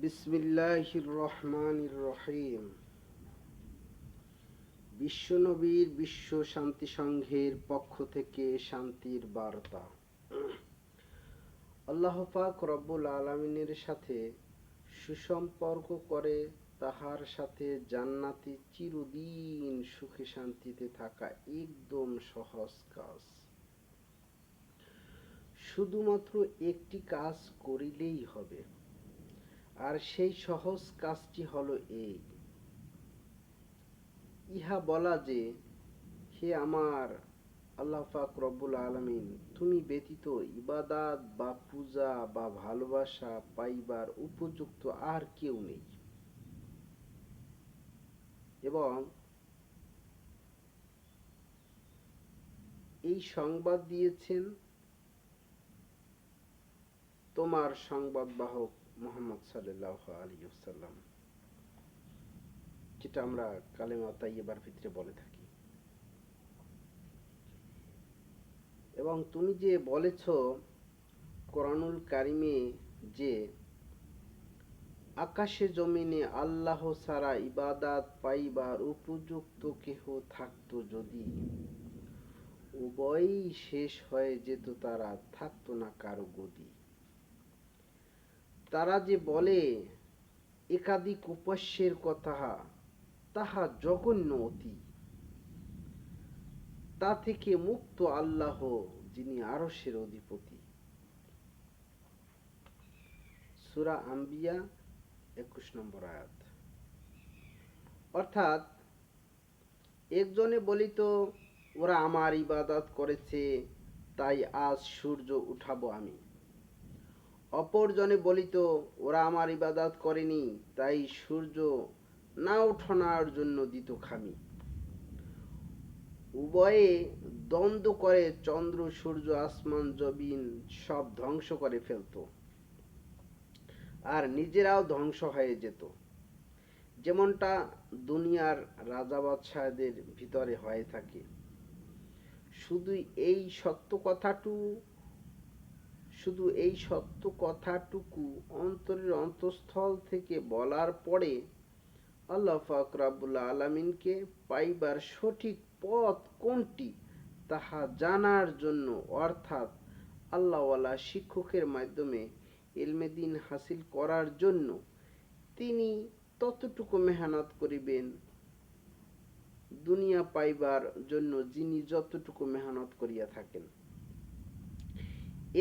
বিসমিল্লাহির রহমানির রহিম। বিশ্বনবীর বিশ্ব শান্তি সংঘের পক্ষ থেকে শান্তির বার্তা। আল্লাহ পাক রব্বুল আলামিনের সাথে সুসম্পর্ক করে তাহার সাথে জান্নাতে চিরদিন সুখে শান্তিতে থাকা একদম সহজ কাজ। শুধুমাত্র একটি কাজ করিলেই হবে, আর সেই সহজ কাজটি হলো এই: ইহা বলা যে, হে আমার আল্লাহ পাক রব্বুল আলামিন, তুমি ব্যতীত ইবাদাত বা পূজা বা ভালোবাসা পাইবার উপযুক্ত আর কেউ নেই, এবং এই সংবাদ দিয়েছেন তোমার সংবাদ বাহক মুহাম্মদ সাল্লাল্লাহু আলাইহি ওয়াসাল্লাম, যেটা আমরা কালেমা তাইয়্যিবার ভিতরে বলে থাকি। এবং তুমি যে বলেছ কোরআনুল কারিমে যে আকাশে জমিনে আল্লাহ ছাড়া ইবাদাত পাইবার উপযুক্ত কেহ থাকতো যদি, উভয়ই শেষ হয়ে যেত, তারা থাকতো না কারো গদি। তারা যে বলে একাধিক উপাস্যের কথা, তাহা জঘন্য অতি। তা থেকে মুক্ত আল্লাহ, যিনি আরশের অধিপতি। সূরা আম্বিয়া 21 নম্বর আয়াত। অর্থাৎ একজনে বলিত, ওরা আমার ইবাদত করেছে, তাই আজ সূর্য উঠাবো আমি। অপরজনে বলিত, ওরা আমার ইবাদত করেনি, তাই সূর্য না উঠানোর জন্য দিত খামি। উভয়ে দ্বন্দ্ব করে চন্দ্র সূর্য আসমান জমিন সব ধ্বংস করে ফেলত, আর নিজেরাও ধ্বংস হয়ে যেত, যেমনটা দুনিয়ার রাজা বাদশাহদের ভিতরে হয়ে থাকে। শুধু এই সত্য কথাটুকু অন্তরের অন্তঃস্থল থেকে বলার পরে আল্লাহ পাক রব্বুল আলামিনকে পাইবার সঠিক পথ কোনটি তাহা জানার জন্য, অর্থাৎ আল্লাহওয়ালা শিক্ষকের মাধ্যমে ইলমে দ্বীন হাসিল করার জন্য তিনি ততটুকু মেহনত করিবেন দুনিয়া পাইবার জন্য যিনি যতটুকু মেহনত করিয়া থাকেন।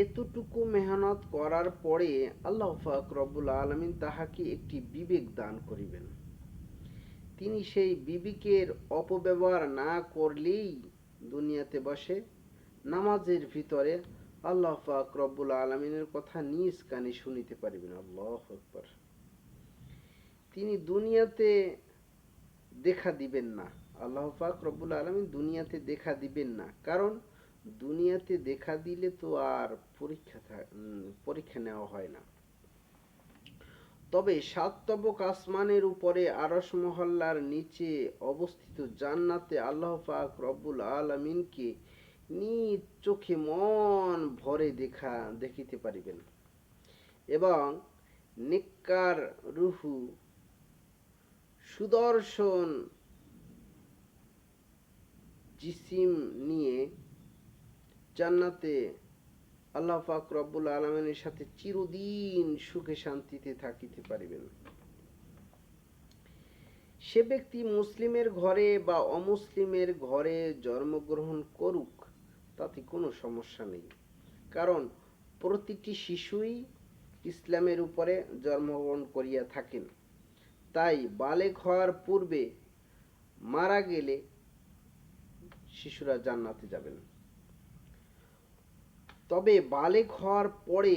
এতটুকু মেহনত করার পরে আল্লাহ পাক রব্বুল আলামিন তাহাকে একটি বিবেক দান করিবেন। তিনি সেই বিবেকের অপব্যবহার না করলেই দুনিয়াতে বসে নামাজের ভিতরে আল্লাহ পাক রব্বুল আলামিনের কথা নিজ কানে শুনিতে পারিবেন। আল্লাহু আকবার। তিনি দুনিয়াতে দেখা দিবেন না, আল্লাহ পাক রব্বুল আলামিন দুনিয়াতে দেখা দিবেন না, কারণ দুনিয়াতে দেখা দিলে তো আর পরীক্ষা নেওয়া হয় না। তবে সাত তবক আসমানের উপরে আরশ মহল্লার নিচে অবস্থিত জান্নাতে আল্লাহ পাক রব্বুল আলামিনকে নিজ চোখে মন ভরে দেখিতে পারিবেন, এবং নেককার রূহু সুদর্শন জিসিম নিয়ে জান্নাতে আল্লাহ পাক রব্বুল আলামিনের সাথে চিরদিন সুখে শান্তিতে থাকিতে পারিবেন। সে ব্যক্তি মুসলিমের ঘরে বা অমুসলিমের ঘরে জন্মগ্রহণ করুক, তাতে কোনো সমস্যা নেই, কারণ প্রতিটি শিশুই ইসলামের উপরে জন্মগ্রহণ করিয়া থাকেন। তাই বালেগ হওয়ার পূর্বে মারা গেলে শিশুরা জান্নাতে যাবেন। তবে বালেগ হওয়ার পরে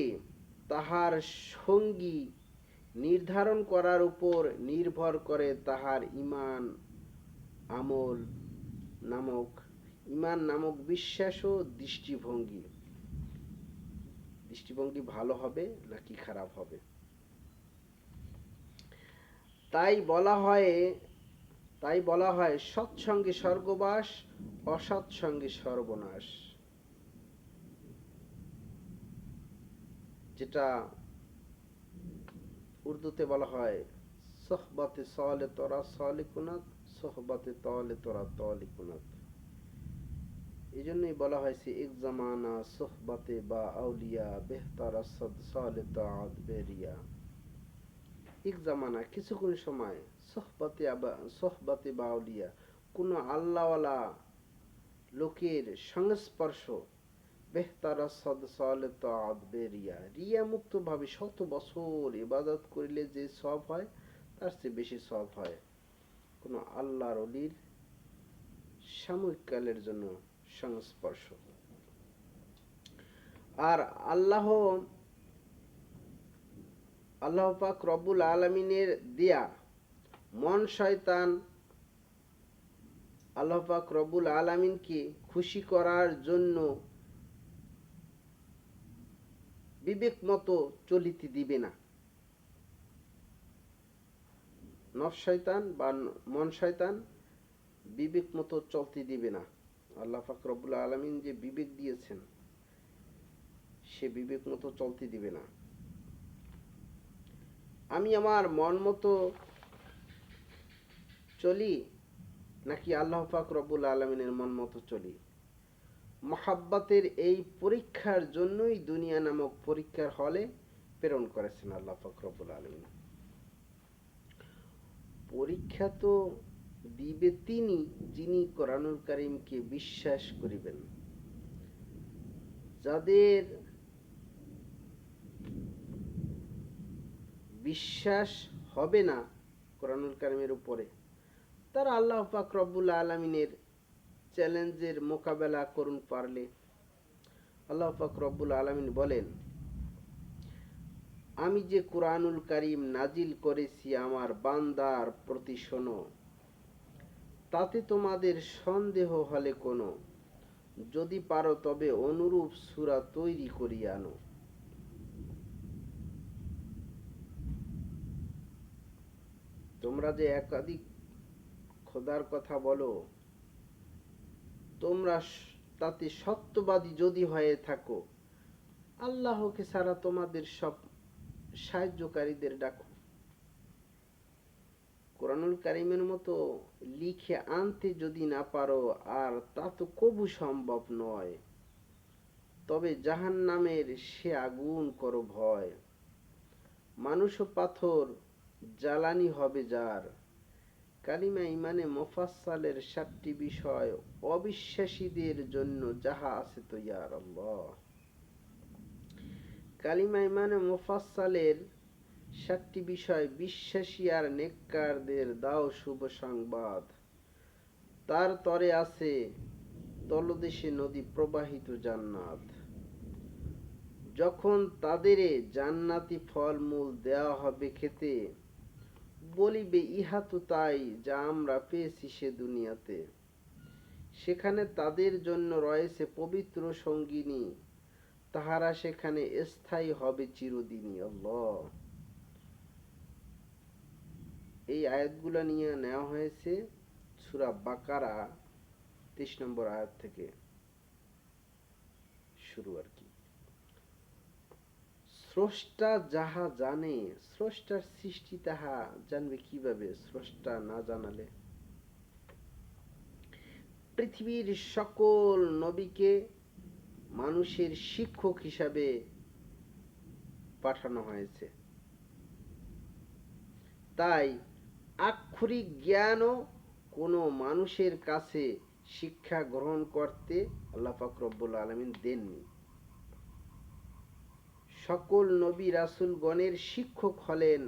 তাহার সঙ্গী নির্ধারণ করার উপর নির্ভর করে তাহার ঈমান নামক বিশ্বাস ও দৃষ্টিভঙ্গি ভালো হবে নাকি খারাপ হবে। তাই বলা হয় সৎসঙ্গে স্বর্গবাস, অসৎসঙ্গে সর্বনাশ, যেটা উর্দুতে বলা হয় সোহবাতে সলে তোরা সলিকুনাত, সোহবাতে তলে তোরা তলিকুনাত। এই জন্যই বলা হয়েছে এক জামানা সোহবাতে বা আউলিয়া বেহতার আসদ সলে তাআত বেরিয়া। এক জামানা কিছুক্ষণ সময় সোহবাতে বা আউলিয়া কোনো আল্লাহওয়ালা লোকের সংস্পর্শ বেহতার আসদ সলে তাআত বেরিয়া, রিয়া মুক্ত ভাবে শত বছর ইবাদত করিলে যে সব হয় তার চেয়ে বেশি সব হয় কোনো আল্লাহর অলির সাময়িক কালের জন্য সংস্পর্শ। আর আল্লাহ পাক রব্বুল আলামিনের দেয়া মন শয়তান আল্লাহ পাক রব্বুল আলামিনকে খুশি করার জন্য বিবেক মতো চলিতে দিবে না। নফস শয়তান বা মন শয়তান বিবেক মতো চলতে দিবে না। আল্লাহ পাক রব্বুল আলামিন যে বিবেক দিয়েছেন সে বিবেক মতো চলতে দিবে না। আমি আমার মন মতো চলি নাকি আল্লাহ পাক রব্বুল আলামিনের মন মতো চলি? মহাব্বতের এই পরীক্ষার জন্যই দুনিয়া নামক পরীক্ষার হলে প্রেরণ করেছেন আল্লাহ পাক রব্বুল আলামিন। পরীক্ষা তো দিবে তিনি যিনি কোরআনুল কারীমকে বিশ্বাস করিবেন। যাদের বিশ্বাস হবে না কোরআনুল কারীমের উপরে, তারা আল্লাহ পাক রব্বুল আলামিনের চ্যালেঞ্জের মোকাবেলা করুন পারলে। আল্লাহ পাক রব্বুল আলামিন বলেন, আমি যে কোরআনুল কারীম নাজিল করেছি আমার বান্দার প্রতি শোনো, তাতে তোমাদের সন্দেহ হলে কোনো, যদি পারো তবে অনুরূপ সূরা তৈরি করিয়া আনো। তোমরা যে একাধিক খোদার কথা বলো, তোমরা তাতে সত্যবাদী যদি হয়ে থাকো, আল্লাহকে ছাড়া তোমাদের সব সাহায্যকারীদের ডাকো। কোরআনুল কারীমের মতো লিখে আনতে যদি না পারো, আর তা তো কবু সম্ভব নয়, তবে জাহান্নামের সে আগুন করো ভয়। মানুষ ও পাথর জ্বালানি হবে যার, কালিমা ইমানে মুফাসসালের 7টি বিষয় অবিশ্বাসীদের জন্য যাহা আছে তো ইয়া আল্লাহ। কালিমা ইমানে মুফাসসালের 7টি বিষয় বিশ্বাসী আর নেককারদের দাও শুভ সংবাদ। তার তরে আছে তলদেশে নদী প্রবাহিত জান্নাত। যখন তাদের জান্নাতি ফলমূল দেওয়া হবে খেতে, বলিবে ইহা তো তাই যা আমরা পেয়েছি সে দুনিয়াতে। সেখানে তাদের জন্য রয়েছে পবিত্র সঙ্গিনী, তাহারা সেখানে স্থায়ী হবে চিরদিনই। আল্লাহ। এই আয়াতগুলো নিয়ে নেওয়া হয়েছে সূরা বাকারা 23 নম্বর আয়াত থেকে শুরু আর কি। স্রষ্টা যাহা জানে, স্রষ্টার সৃষ্টি তাহা জানবে কিভাবে স্রষ্টা না জানালে? পৃথিবীর সকল নবীকে মানুষের শিক্ষক হিসাবে পাঠানো হয়েছে, তাই আক্ষরিক জ্ঞানও কোনো মানুষের কাছে শিক্ষা গ্রহণ করতে আল্লাহ পাক রব্বুল আলামিন দেননি। সকল নবী রাসূলগণের শিক্ষক হলেন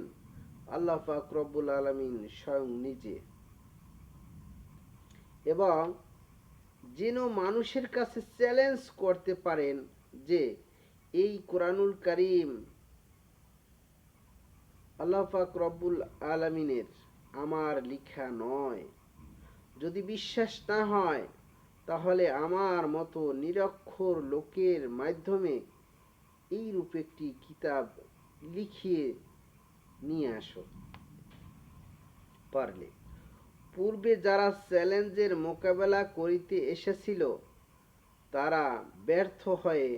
আল্লাহ পাক রব্বুল আলামিন স্বয়ং নিজে, এবং যেন মানুষের কাছে চ্যালেঞ্জ করতে পারেন যে এই কোরআনুল কারীম আল্লাহ পাক রব্বুল আলামিনের, আমার লেখা নয়। যদি বিশ্বাস না হয় তাহলে আমার মতো নিরক্ষর লোকের মাধ্যমে এইরূপ একটি কিতাব লিখিয়ে নিয়ে আসো পারলে। পূর্বে যারা চ্যালেঞ্জের মোকাবেলা করিতে এসেছিল তারা ব্যর্থ হয়ে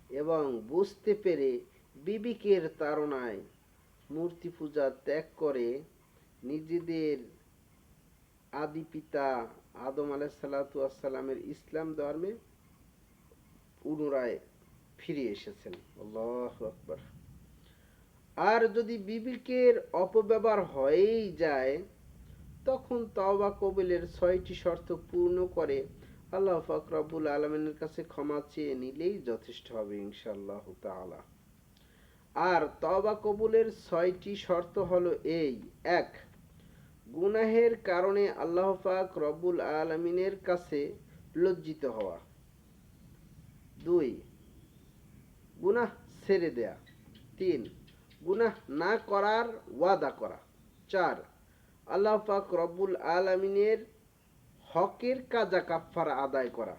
এবং বুঝতে পেরে বিবেকের তাড়নায় মূর্তি পূজা ত্যাগ করে নিজেদের আদি পিতা আদম আলাইহিসসালামের ইসলাম ধর্মে পুনরায় ফিরে এসেছেন। আল্লাহু আকবার। আর যদি বিবেকের অপব্যবহার হয়েই যায়, তখন তওবা কবুলের ৬টি শর্ত পূর্ণ করে আল্লাহ পাক রব্বুল আলামিনের কাছে ক্ষমা চেয়ে নিলেই যথেষ্ট হবে ইনশাআল্লাহ তাআলা। আর তওবা কবুলের ৬টি শর্ত হলো এই: ১. গুনাহের কারণে আল্লাহ পাক রব্বুল আলামিনের কাছে লজ্জিত হওয়া। ২. গুনাহ ছেড়ে দেয়া। ৩. গুনাহ না করার ওয়াদা করা। ৪. আল্লাহ পাক রব্বুল আলামিনের হকের কাজা কাফফারা আদায় করা।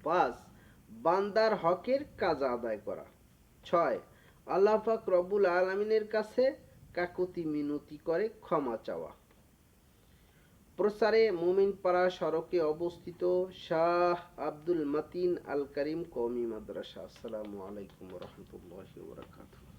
৫. বান্দার হকের কাজা আদায় করা। ৬. আল্লাহ পাক রব্বুল আলামিনের কাছে কাকুতি মিনতি করে ক্ষমা চাওয়া। প্রচারে মুমিনপাড়া সড়কে অবস্থিত শাহ আব্দুল মতিন আল করিম কওমি মাদ্রাসা। আসসালামু আলাইকুম ওয়া রাহমাতুল্লাহি ওয়া বারাকাতুহু।